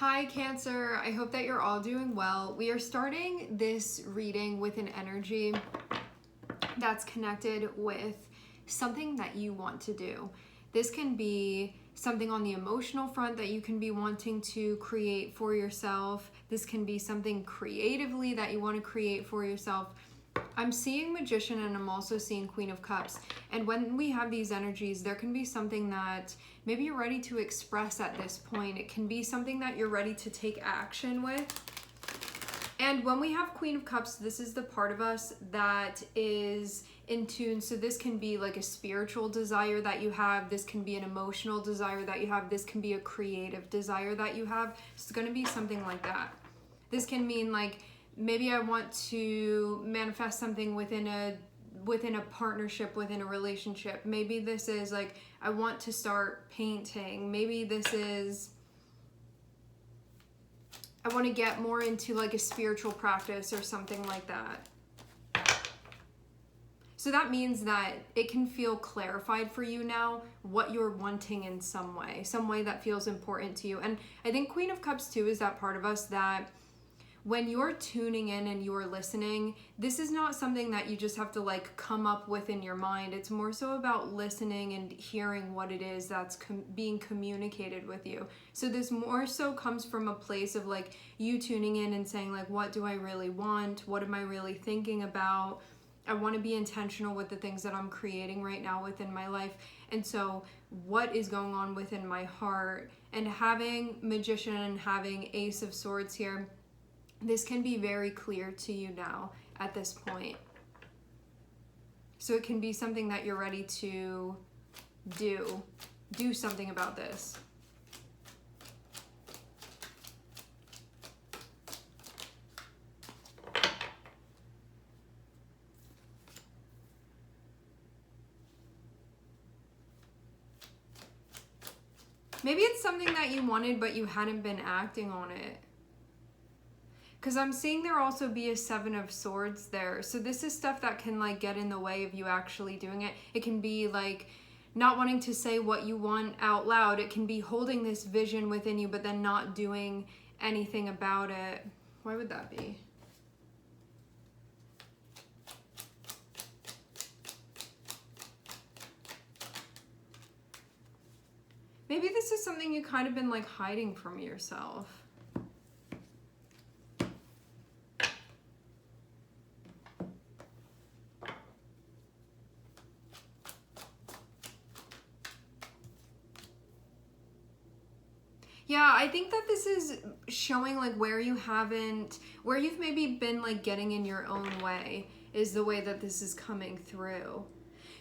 Hi Cancer, I hope that you're all doing well. We are starting this reading with an energy that's connected with something that you want to do. This can be something on the emotional front that you can be wanting to create for yourself. This can be something creatively that you want to create for yourself. I'm seeing Magician and I'm also seeing Queen of Cups. And when we have these energies, there can be something that maybe you're ready to express at this point. It can be something that you're ready to take action with. And when we have Queen of Cups, this is the part of us that is in tune. So this can be like a spiritual desire that you have. This can be an emotional desire that you have. This can be a creative desire that you have. It's going to be something like that. This can mean like, maybe I want to manifest something within a partnership, within a relationship. Maybe this is like, I want to start painting. Maybe this is, I want to get more into like a spiritual practice or something like that. So that means that it can feel clarified for you now what you're wanting in some way that feels important to you. And I think Queen of Cups too is that part of us that when you're tuning in and you're listening, this is not something that you just have to like come up with in your mind. It's more so about listening and hearing what it is that's being communicated with you. So this more so comes from a place of like you tuning in and saying like, what do I really want? What am I really thinking about? I want to be intentional with the things that I'm creating right now within my life. And so what is going on within my heart? And having Magician and having Ace of Swords here, this can be very clear to you now at this point. So it can be something that you're ready to do something about this. Maybe it's something that you wanted but you hadn't been acting on it. Because I'm seeing there also be a Seven of Swords there. So this is stuff that can like get in the way of you actually doing it. It can be like not wanting to say what you want out loud. It can be holding this vision within you but then not doing anything about it. Why would that be? Maybe this is something you kind of been like hiding from yourself. Yeah, I think that this is showing like where you've maybe been like getting in your own way is the way that this is coming through.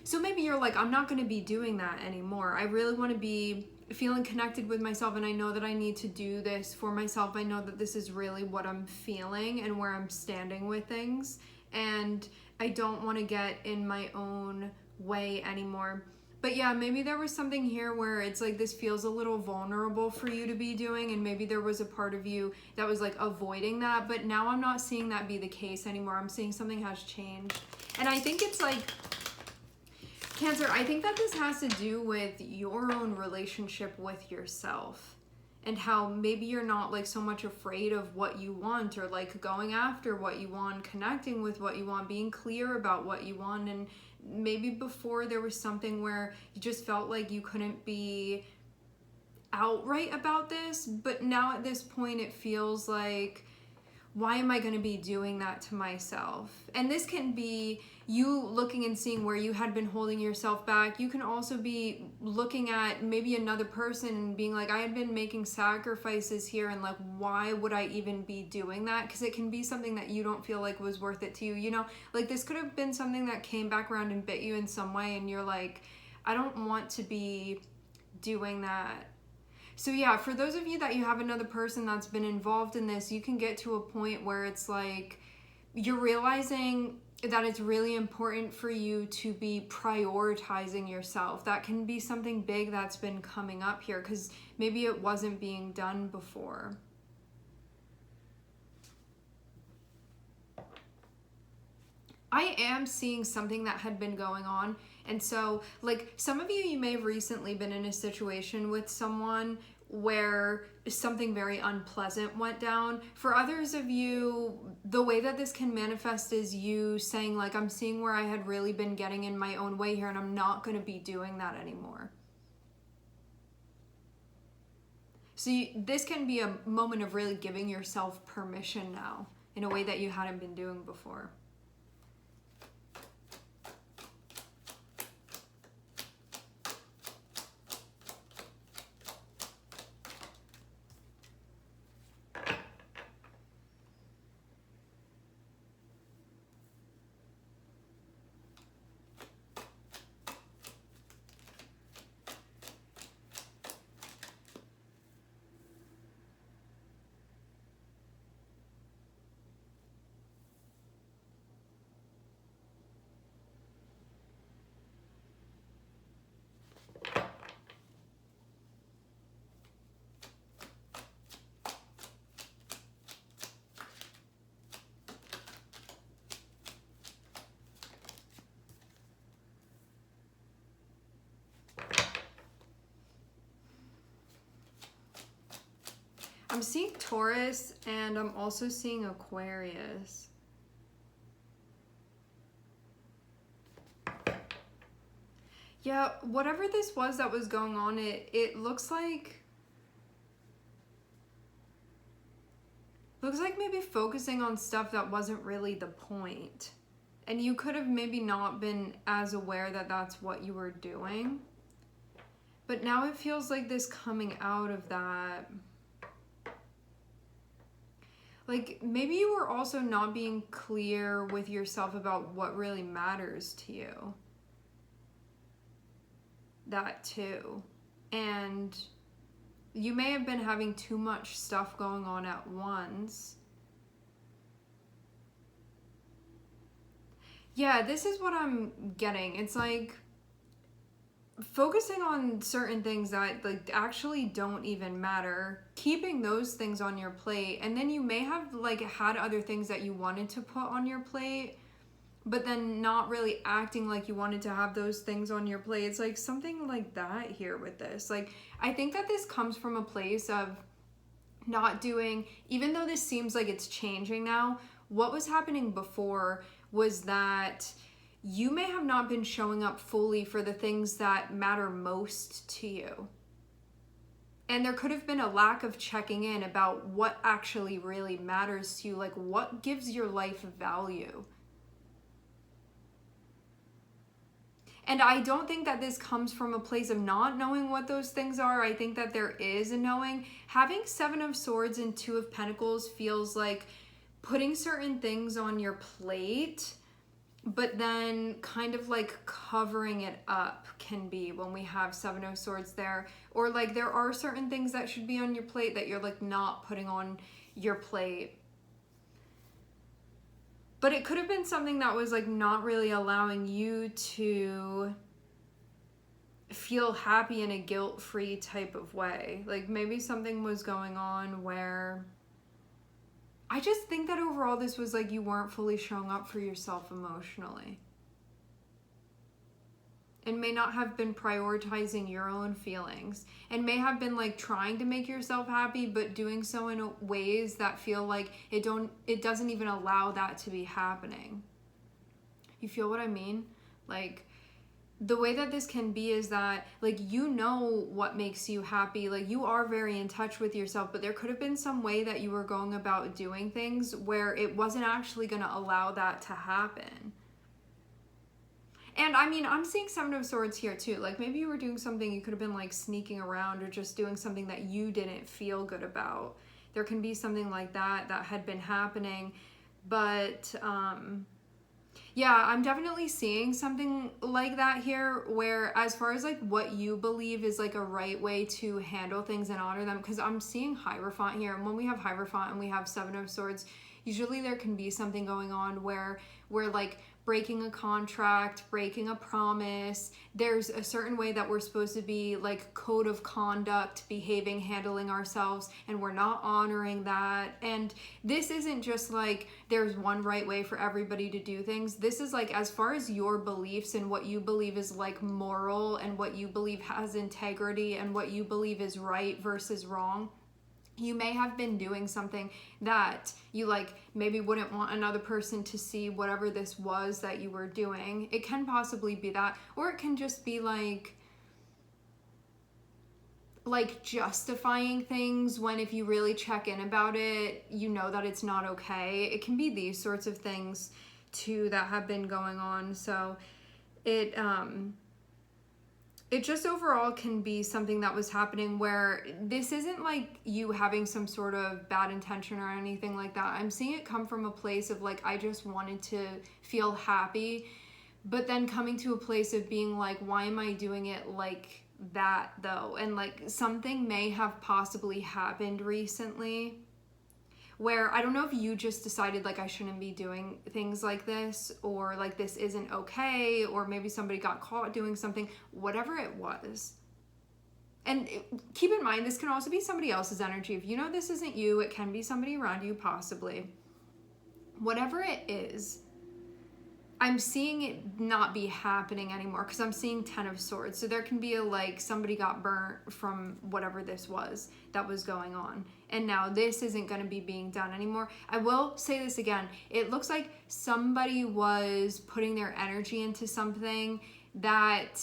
So maybe you're like, I'm not going to be doing that anymore. I really want to be feeling connected with myself and I know that I need to do this for myself. I know that this is really what I'm feeling and where I'm standing with things. And I don't want to get in my own way anymore. But yeah, maybe there was something here where it's like this feels a little vulnerable for you to be doing, and maybe there was a part of you that was like avoiding that, but now I'm not seeing that be the case anymore. I'm seeing something has changed. And I think it's like, Cancer, I think that this has to do with your own relationship with yourself and how maybe you're not like so much afraid of what you want or like going after what you want, connecting with what you want, being clear about what you want. And maybe before there was something where you just felt like you couldn't be outright about this, but now at this point it feels like, why am I going to be doing that to myself? And this can be you looking and seeing where you had been holding yourself back. You can also be looking at maybe another person and being like, I had been making sacrifices here and like, why would I even be doing that? Because it can be something that you don't feel like was worth it to you. You know, like this could have been something that came back around and bit you in some way and you're like, I don't want to be doing that. So yeah, for those of you that you have another person that's been involved in this, you can get to a point where it's like you're realizing that it's really important for you to be prioritizing yourself. That can be something big that's been coming up here because maybe it wasn't being done before. I am seeing something that had been going on. And so, like, some of you may have recently been in a situation with someone where something very unpleasant went down. For others of you, the way that this can manifest is you saying like, I'm seeing where I had really been getting in my own way here and I'm not going to be doing that anymore. So this can be a moment of really giving yourself permission now in a way that you hadn't been doing before. I'm seeing Taurus and I'm also seeing Aquarius. Yeah, whatever this was that was going on, it looks like maybe focusing on stuff that wasn't really the point. And you could have maybe not been as aware that that's what you were doing. But now it feels like this coming out of that. Like, maybe you were also not being clear with yourself about what really matters to you. That too. And you may have been having too much stuff going on at once. Yeah, this is what I'm getting. It's like focusing on certain things that like actually don't even matter, keeping those things on your plate, and then you may have like had other things that you wanted to put on your plate, but then not really acting like you wanted to have those things on your plate. It's like something like that here with this. Like, I think that this comes from a place of not doing, even though this seems like it's changing now, what was happening before was that you may have not been showing up fully for the things that matter most to you. And there could have been a lack of checking in about what actually really matters to you, like what gives your life value. And I don't think that this comes from a place of not knowing what those things are. I think that there is a knowing. Having 7 of Swords and 2 of Pentacles feels like putting certain things on your plate, but then kind of like covering it up can be when we have 7 of Swords there. Or like there are certain things that should be on your plate that you're like not putting on your plate. But it could have been something that was like not really allowing you to feel happy in a guilt-free type of way. Like maybe something was going on where I just think that overall this was like you weren't fully showing up for yourself emotionally. And may not have been prioritizing your own feelings, and may have been like trying to make yourself happy, but doing so in ways that feel like it doesn't even allow that to be happening. You feel what I mean? Like the way that this can be is that like you know what makes you happy, like you are very in touch with yourself, but there could have been some way that you were going about doing things where it wasn't actually going to allow that to happen. And I mean, I'm seeing 7 of Swords here too. Like maybe you were doing something, you could have been like sneaking around or just doing something that you didn't feel good about. There can be something like that had been happening. But yeah, I'm definitely seeing something like that here where as far as like what you believe is like a right way to handle things and honor them, because I'm seeing Hierophant here. And when we have Hierophant and we have 7 of Swords, usually there can be something going on where we're like breaking a contract, breaking a promise. There's a certain way that we're supposed to be, like code of conduct, behaving, handling ourselves, and we're not honoring that. And this isn't just like there's one right way for everybody to do things. This is like as far as your beliefs and what you believe is like moral and what you believe has integrity and what you believe is right versus wrong. You may have been doing something that you like maybe wouldn't want another person to see, whatever this was that you were doing. It can possibly be that, or it can just be like justifying things when if you really check in about it, you know that it's not okay. It can be these sorts of things too that have been going on. So it just overall can be something that was happening where this isn't like you having some sort of bad intention or anything like that. I'm seeing it come from a place of like, I just wanted to feel happy, but then coming to a place of being like, why am I doing it like that though? And like something may have possibly happened recently where I don't know if you just decided like I shouldn't be doing things like this, or like this isn't okay, or maybe somebody got caught doing something, whatever it was. And keep in mind, this can also be somebody else's energy. If you know this isn't you, it can be somebody around you possibly. Whatever it is, I'm seeing it not be happening anymore because I'm seeing 10 of Swords. So there can be a like somebody got burnt from whatever this was that was going on. And now this isn't going to be being done anymore. I will say this again. It looks like somebody was putting their energy into something that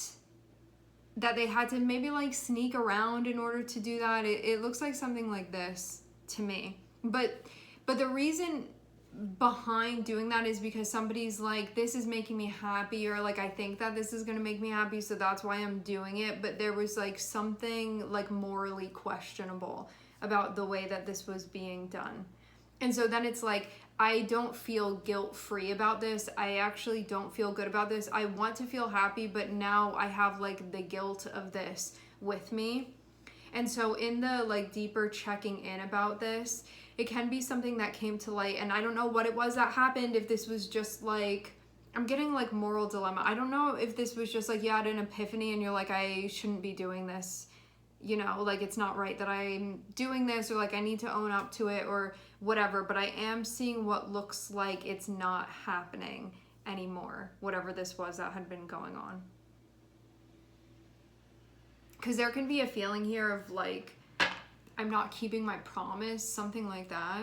they had to maybe like sneak around in order to do that. It looks like something like this to me. But the reason behind doing that is because somebody's like, this is making me happy, or like I think that this is going to make me happy, so that's why I'm doing it. But there was like something like morally questionable about the way that this was being done. And so then it's like, I don't feel guilt-free about this. I actually don't feel good about this. I want to feel happy, but now I have like the guilt of this with me. And so in the like deeper checking in about this, it can be something that came to light, and I don't know what it was that happened. If this was just like, I'm getting like moral dilemma. I don't know if this was just like you had an epiphany and you're like, I shouldn't be doing this. You know, like it's not right that I'm doing this, or like I need to own up to it or whatever. But I am seeing what looks like it's not happening anymore, whatever this was that had been going on. Because there can be a feeling here of like, I'm not keeping my promise, something like that.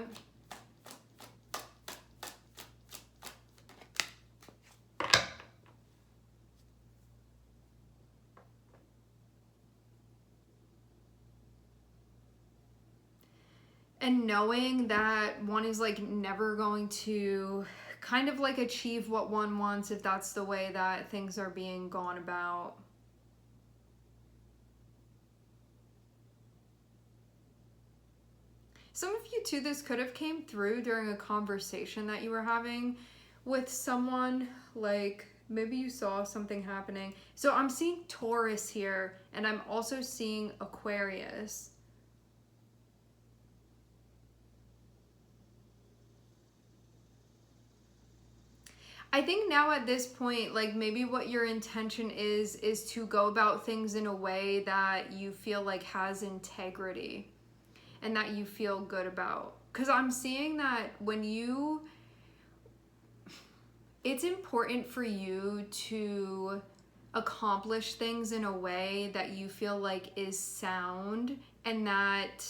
And knowing that one is like never going to kind of like achieve what one wants if that's the way that things are being gone about. Some of you too, this could have came through during a conversation that you were having with someone, like maybe you saw something happening. So I'm seeing Taurus here, and I'm also seeing Aquarius. I think now at this point, like maybe what your intention is to go about things in a way that you feel like has integrity and that you feel good about. Because I'm seeing that when you, it's important for you to accomplish things in a way that you feel like is sound and that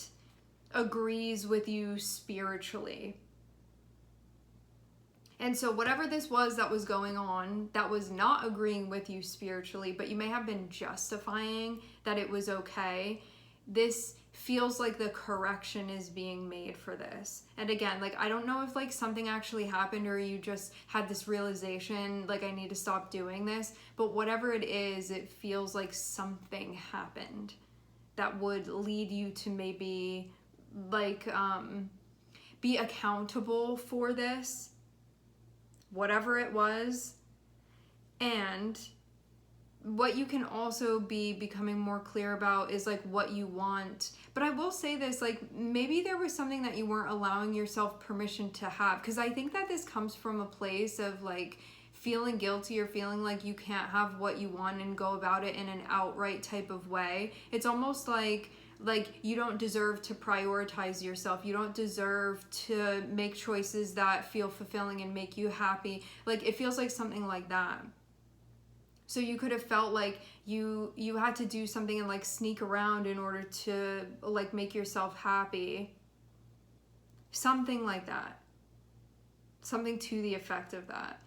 agrees with you spiritually. And so whatever this was that was going on that was not agreeing with you spiritually, but you may have been justifying that it was okay, this feels like the correction is being made for this. And again, like I don't know if like something actually happened or you just had this realization like I need to stop doing this, but whatever it is, it feels like something happened that would lead you to maybe like be accountable for this, whatever it was. And what you can also be becoming more clear about is like what you want. But I will say this, like maybe there was something that you weren't allowing yourself permission to have, because I think that this comes from a place of like feeling guilty or feeling like you can't have what you want and go about it in an outright type of way. It's almost like you don't deserve to prioritize yourself. You don't deserve to make choices that feel fulfilling and make you happy. Like, it feels like something like that. So you could have felt like you had to do something and like sneak around in order to like make yourself happy. Something like that. Something to the effect of that.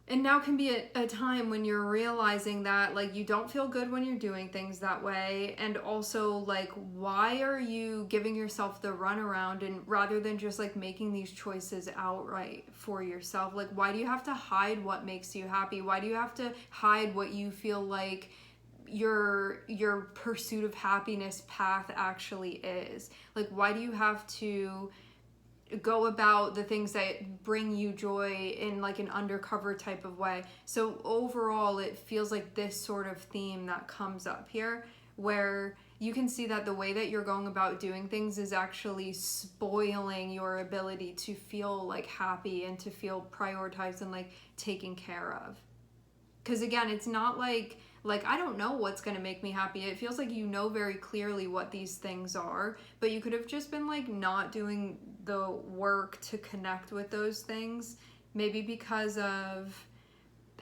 And now can be a time when you're realizing that like you don't feel good when you're doing things that way, and also like, why are you giving yourself the runaround, and rather than just like making these choices outright for yourself? Like, why do you have to hide what makes you happy? Why do you have to hide what you feel like your pursuit of happiness path actually is? Like, why do you have to go about the things that bring you joy in like an undercover type of way? So overall, it feels like this sort of theme that comes up here, where you can see that the way that you're going about doing things is actually spoiling your ability to feel like happy and to feel prioritized and like taken care of. Because again, it's not like I don't know what's going to make me happy. It feels like you know very clearly what these things are, but you could have just been like not doing the work to connect with those things. Maybe because of,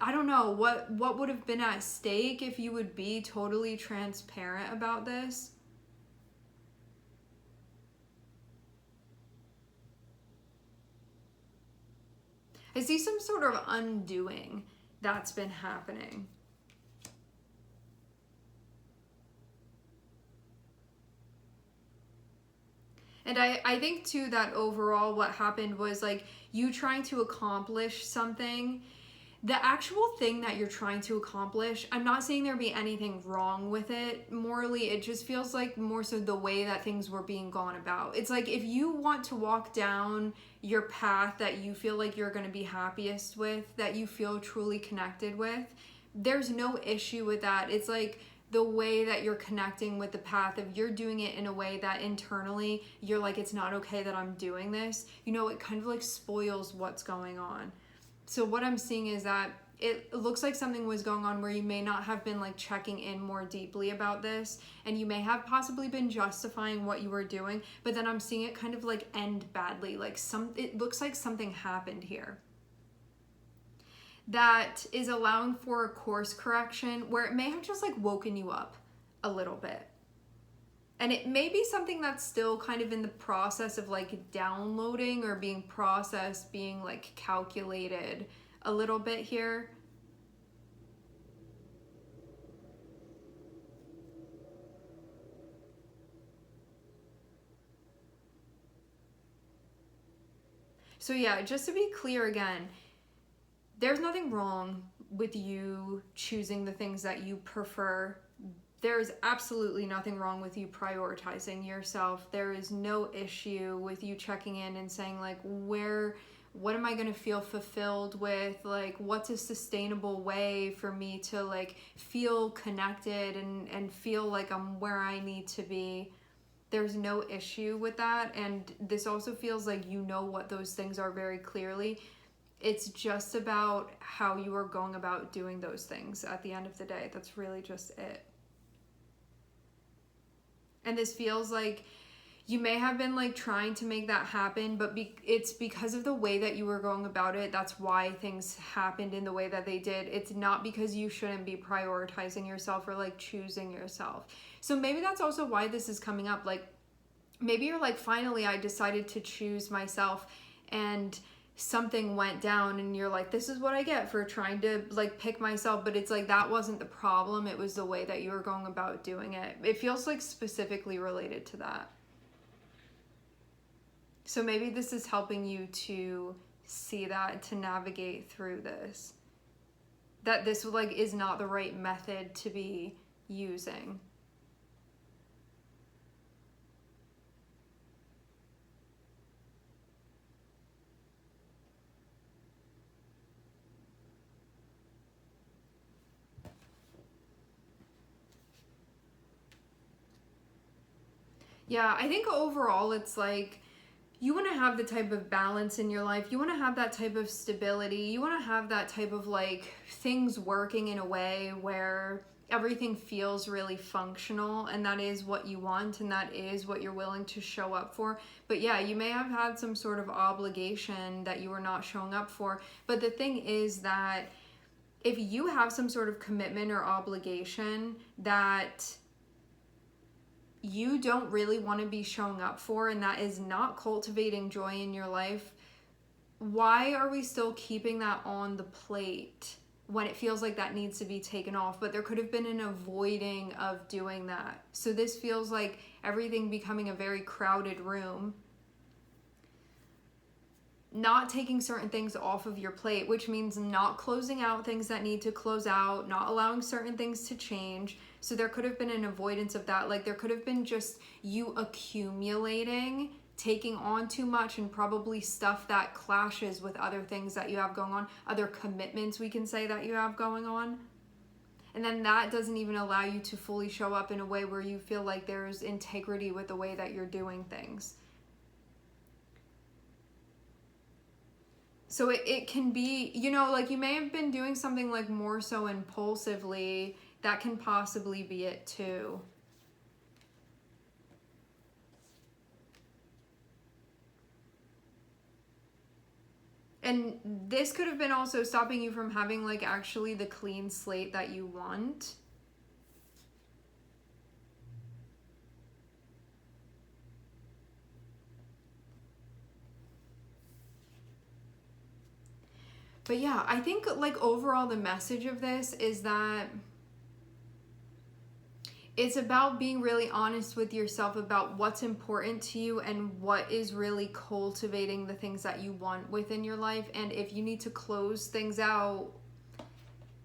I don't know, what would have been at stake if you would be totally transparent about this. I see some sort of undoing that's been happening. And I think too that overall what happened was like you trying to accomplish something. The actual thing that you're trying to accomplish, I'm not saying there be anything wrong with it morally. It just feels like more so the way that things were being gone about. It's like if you want to walk down your path that you feel like you're going to be happiest with, that you feel truly connected with, there's no issue with that. It's like the way that you're connecting with the path, if you're doing it in a way that internally you're like, it's not okay that I'm doing this, you know, it kind of like spoils what's going on. So what I'm seeing is that it looks like something was going on where you may not have been like checking in more deeply about this, and you may have possibly been justifying what you were doing, but then I'm seeing it kind of like end badly. Like it looks like something happened here that is allowing for a course correction where it may have just like woken you up a little bit. And it may be something that's still kind of in the process of like downloading or being processed, being like calculated a little bit here. So yeah, just to be clear again, there's nothing wrong with you choosing the things that you prefer. There's absolutely nothing wrong with you prioritizing yourself. There is no issue with you checking in and saying like, what am I going to feel fulfilled with? Like, what's a sustainable way for me to like feel connected and feel like I'm where I need to be? There's no issue with that. And this also feels like you know what those things are very clearly. It's just about how you are going about doing those things at the end of the day. That's really just it. And this feels like you may have been like trying to make that happen, but it's because of the way that you were going about it. That's why things happened in the way that they did. It's not because you shouldn't be prioritizing yourself or like choosing yourself. So maybe that's also why this is coming up. Like maybe you're like, finally I decided to choose myself, and something went down and you're like, this is what I get for trying to like pick myself. But it's like that wasn't the problem. It was the way that you were going about doing it. It feels like specifically related to that. So maybe this is helping you to see that, to navigate through this, that this like is not the right method to be using. Yeah, I think overall it's like you want to have the type of balance in your life. You want to have that type of stability. You want to have that type of like things working in a way where everything feels really functional, and that is what you want and that is what you're willing to show up for. But yeah, you may have had some sort of obligation that you were not showing up for. But the thing is that if you have some sort of commitment or obligation that you don't really want to be showing up for, and that is not cultivating joy in your life, why are we still keeping that on the plate when it feels like that needs to be taken off? But there could have been an avoiding of doing that. So this feels like everything becoming a very crowded room, not taking certain things off of your plate, which means not closing out things that need to close out, not allowing certain things to change. So there could have been an avoidance of that. Like there could have been just you accumulating, taking on too much, and probably stuff that clashes with other things that you have going on, other commitments we can say that you have going on. And then that doesn't even allow you to fully show up in a way where you feel like there's integrity with the way that you're doing things. So it can be, you know, like you may have been doing something like more so impulsively. That can possibly be it too. And this could have been also stopping you from having like actually the clean slate that you want. But yeah, I think like overall the message of this is that it's about being really honest with yourself about what's important to you and what is really cultivating the things that you want within your life. And if you need to close things out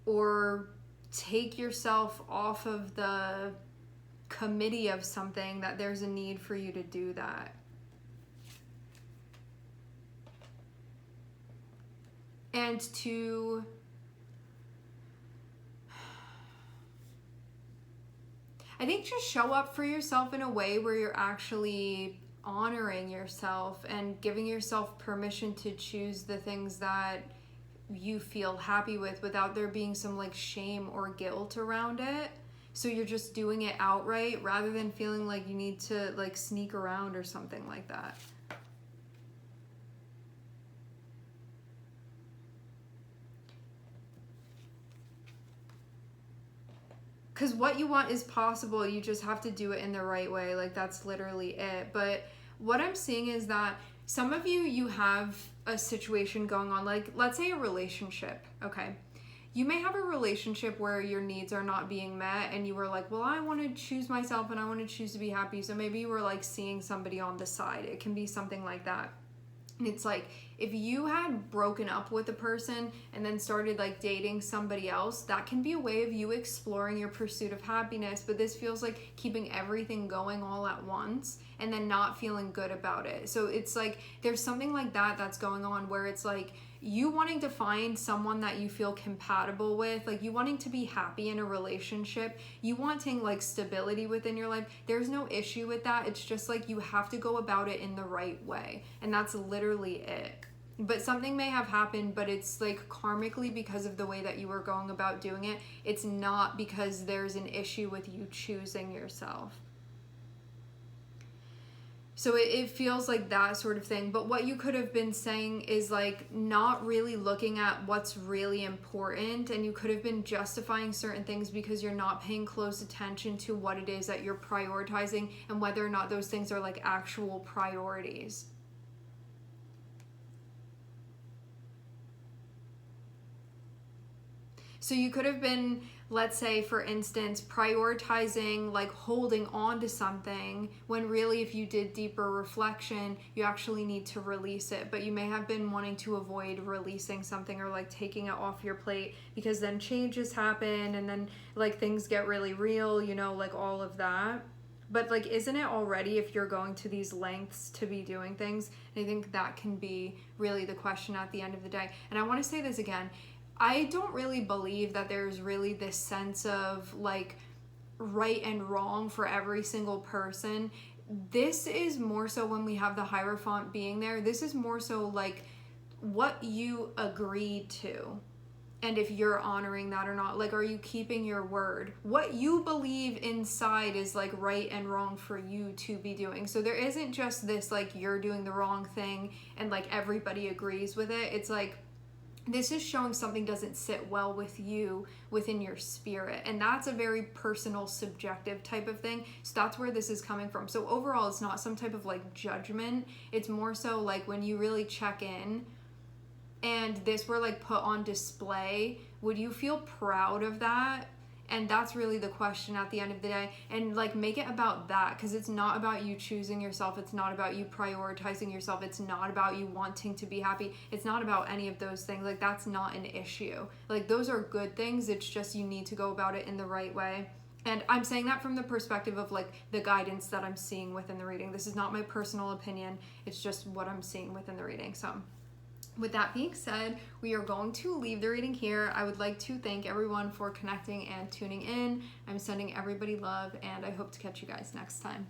or take yourself off of the committee of something, that there's a need for you to do that. And to I think just show up for yourself in a way where you're actually honoring yourself and giving yourself permission to choose the things that you feel happy with without there being some like shame or guilt around it. So you're just doing it outright rather than feeling like you need to like sneak around or something like that. Because what you want is possible. You just have to do it in the right way. Like that's literally it. But what I'm seeing is that some of you have a situation going on. Like let's say a relationship. Okay. You may have a relationship where your needs are not being met and you were like, well, I want to choose myself and I want to choose to be happy. So maybe you were like seeing somebody on the side. It can be something like that. And it's like, if you had broken up with a person and then started like dating somebody else, that can be a way of you exploring your pursuit of happiness. But this feels like keeping everything going all at once and then not feeling good about it. So it's like, there's something like that that's going on where it's like, you wanting to find someone that you feel compatible with, like you wanting to be happy in a relationship, you wanting like stability within your life. There's no issue with that. It's just like you have to go about it in the right way. And that's literally it. But something may have happened, but it's like karmically because of the way that you were going about doing it. It's not because there's an issue with you choosing yourself. So it feels like that sort of thing. But what you could have been saying is like not really looking at what's really important, and you could have been justifying certain things because you're not paying close attention to what it is that you're prioritizing and whether or not those things are like actual priorities. So you could have been, let's say, for instance, prioritizing like holding on to something when really if you did deeper reflection, you actually need to release it. But you may have been wanting to avoid releasing something or like taking it off your plate because then changes happen and then like things get really real, you know, like all of that. But like, isn't it already if you're going to these lengths to be doing things? And I think that can be really the question at the end of the day. And I want to say this again. I don't really believe that there's really this sense of like right and wrong for every single person. this is more so when we have the Hierophant being there, this is more so like what you agreed to. And if you're honoring that or not, like, are you keeping your word? What you believe inside is like right and wrong for you to be doing. So there isn't just this like you're doing the wrong thing and like everybody agrees with it. It's like, this is showing something doesn't sit well with you within your spirit. And that's a very personal, subjective type of thing. So that's where this is coming from. So overall, it's not some type of like judgment. It's more so like when you really check in and this were like put on display, would you feel proud of that? And that's really the question at the end of the day. And like make it about that, because it's not about you choosing yourself. It's not about you prioritizing yourself. It's not about you wanting to be happy. It's not about any of those things. Like that's not an issue. Like those are good things. It's just you need to go about it in the right way. And I'm saying that from the perspective of like the guidance that I'm seeing within the reading. This is not my personal opinion. It's just what I'm seeing within the reading. So with that being said, we are going to leave the reading here. I would like to thank everyone for connecting and tuning in. I'm sending everybody love, and I hope to catch you guys next time.